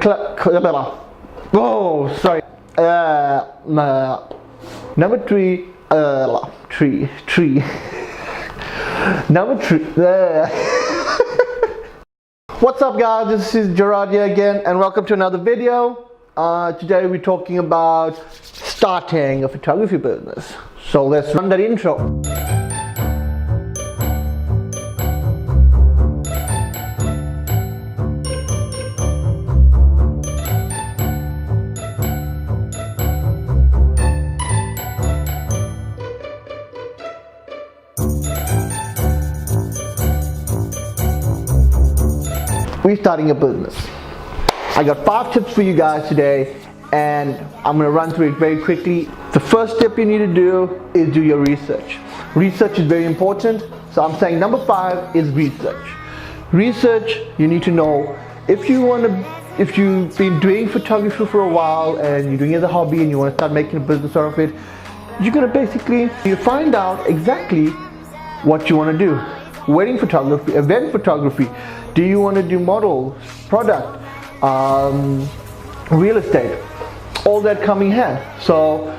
Oh, sorry. Number three. Tree. Number three. What's up, guys? This is Gerard here again, and welcome to another video. Today we're talking about starting a photography business. So let's run that intro. We're starting a business. I got 5 tips for you guys today, and I'm going to run through it very quickly. The first step you need to do is do your research. Research is very important, so I'm saying number 5 is research. Research, you need to know if you've been doing photography for a while and you're doing it as a hobby and you want to start making a business out of it, you're going to basically find out exactly what you want to do. Wedding photography, event photography. Do you want to do models, product, real estate? All that coming hand. So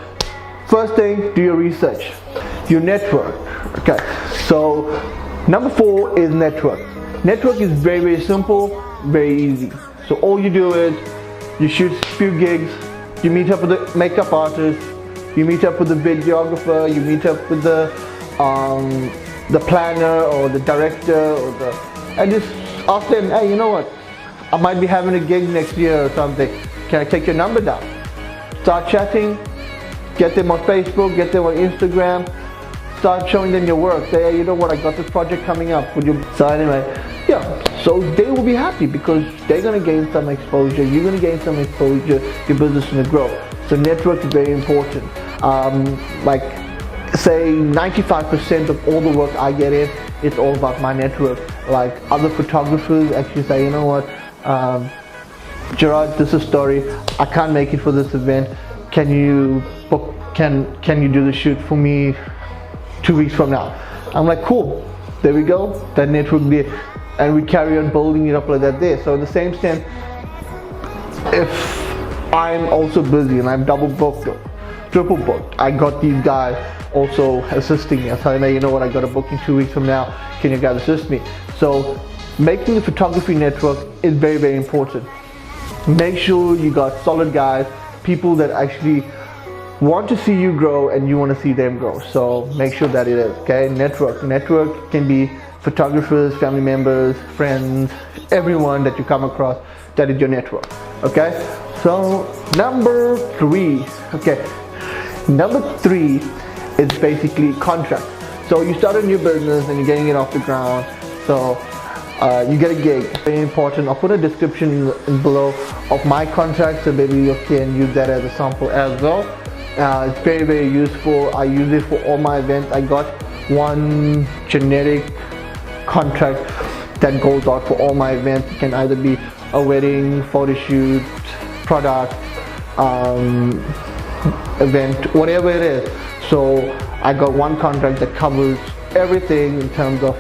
first thing, do your research. Your network. Okay. So number 4 is network. Network is very, very simple, very easy. So all you do is you shoot a few gigs, you meet up with the makeup artist, you meet up with the videographer, you meet up with the planner or the director and just ask them, hey, you know what, I might be having a gig next year or something, can I take your number down? Start chatting, get them on Facebook, get them on Instagram, start showing them your work. Say, hey, you know what, I got this project coming up, would you? So anyway, yeah, so they will be happy because they're going to gain some exposure, you're going to gain some exposure, your business is going to grow. So network is very important. Like say 95% of all the work I get in, it's all about my network. Like other photographers actually say, you know what, Gerard, this is a story, I can't make it for this event, can you book, can you do the shoot for me 2 weeks from now? I'm like, cool, there we go, that network there, and we carry on building it up like that there. So in the same sense, if I'm also busy and I'm double booked or triple booked, I got these guys also assisting me. I'm telling them, you know what, I got a booking 2 weeks from now, can you guys assist me? So making the photography network is very, very important. Make sure you got solid guys, people that actually want to see you grow and you want to see them grow. So make sure that it is, okay? Network can be photographers, family members, friends, everyone that you come across, that is your network, okay? So number 3, okay, number 3 is basically contract. So you start a new business and you're getting it off the ground, so you get a gig. Very important. I'll put a description below of my contract, so maybe you can use that as a sample as well. It's very, very useful. I use it for all my events. I got one generic contract that goes out for all my events. It can either be a wedding, photo shoot, product, event, whatever it is. So I got one contract that covers everything in terms of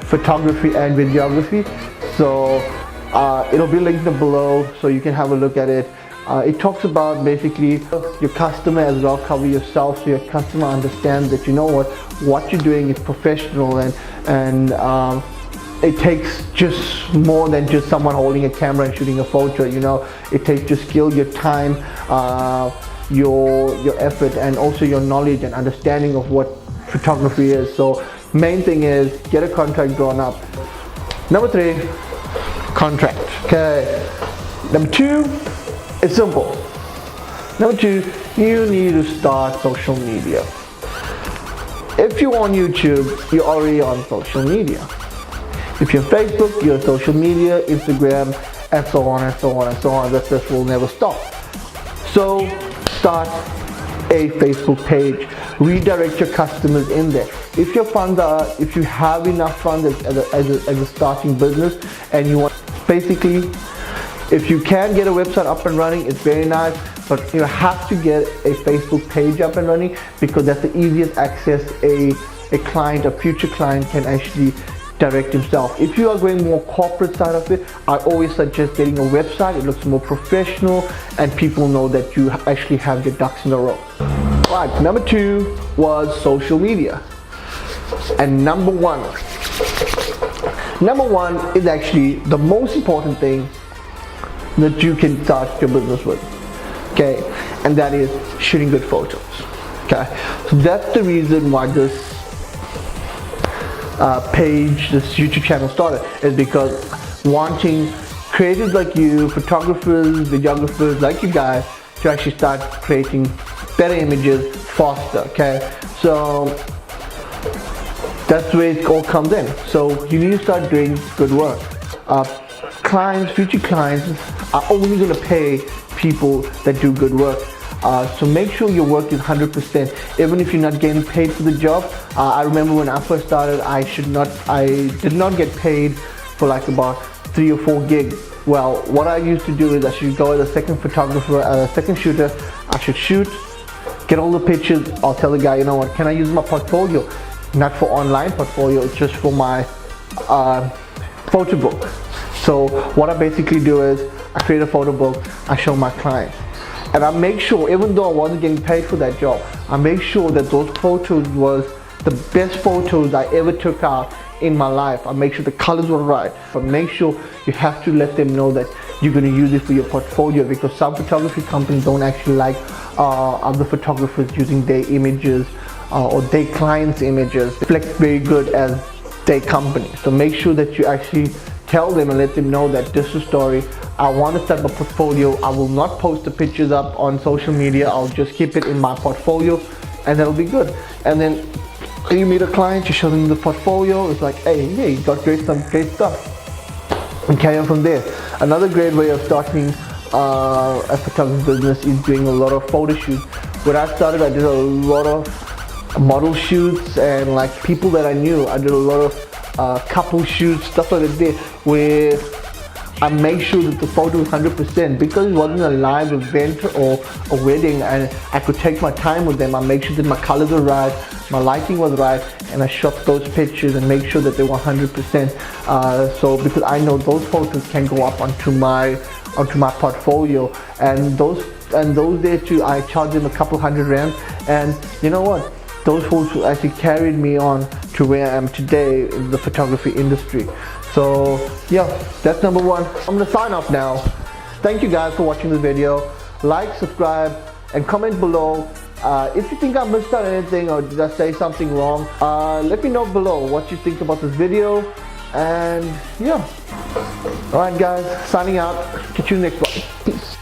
photography and videography. So it'll be linked below so you can have a look at it. It talks about basically your customer as well, cover yourself so your customer understands that, you know what you're doing is professional, and it takes just more than just someone holding a camera and shooting a photo. You know, it takes your skill, your time, your effort, and also your knowledge and understanding of what photography is. So main thing is get a contract drawn up. Number 3, contract. Okay. Number 2, it's simple. Number 2, you need to start social media. If you're on YouTube, you're already on social media. If you're Facebook, you're social media, Instagram, and so on and so on and so on. This will never stop. So start a Facebook page, redirect your customers in there. If you have enough funds as a starting business, and you want, basically, if you can get a website up and running, it's very nice, but you have to get a Facebook page up and running because that's the easiest access a client, a future client, can actually direct himself. If you are going more corporate side of it, I always suggest getting a website. It looks more professional and people know that you actually have your ducks in a row. Right, number 2 was social media. And number one is actually the most important thing that you can start your business with, okay, and that is shooting good photos. Okay, so that's the reason why this page, this YouTube channel started, is because wanting creators like you, photographers, videographers like you guys, to actually start creating better images faster. Okay, so that's where it all comes in. So you need to start doing good work. Future clients are only going to pay people that do good work. So make sure your work is 100%, even if you're not getting paid for the job. I remember when I first started, I did not get paid for like about 3 or 4 gigs. Well, what I used to do is I should go as a second photographer, second shooter. I should shoot, get all the pictures. I'll tell the guy, you know what, can I use my portfolio? Not for online portfolio, it's just for my photo book. So what I basically do is I create a photo book, I show my clients. And I make sure, even though I wasn't getting paid for that job, I make sure that those photos was the best photos I ever took out in my life. I make sure the colors were right. But make sure you have to let them know that you're going to use it for your portfolio, because some photography companies don't actually like other photographers using their images or their clients' images. It reflects very good as their company. So make sure that you actually tell them and let them know that this is a story. I want to start my portfolio. I will not post the pictures up on social media. I'll just keep it in my portfolio, and that'll be good. And then you meet a client, you show them the portfolio. It's like, hey, yeah, you got some great stuff, and carry on from there. Another great way of starting a photography business is doing a lot of photo shoots. When I started, I did a lot of model shoots, and like people that I knew, I did a lot of couple shoots, stuff like that, where I make sure that the photo is 100%, because it wasn't a live event or a wedding, and I could take my time with them. I make sure that my colors were right, my lighting was right, and I shot those pictures and make sure that they were 100%. So because I know those photos can go up onto my portfolio, and those there too, I charged them a couple $100, and you know what? Those photos actually carried me on to where I am today in the photography industry. So yeah, that's number 1. I'm gonna sign off now. Thank you guys for watching this video. Like, subscribe, and comment below. If you think I missed out anything or did I say something wrong, let me know below what you think about this video. And yeah. Alright guys, signing out. Catch you next one. Peace.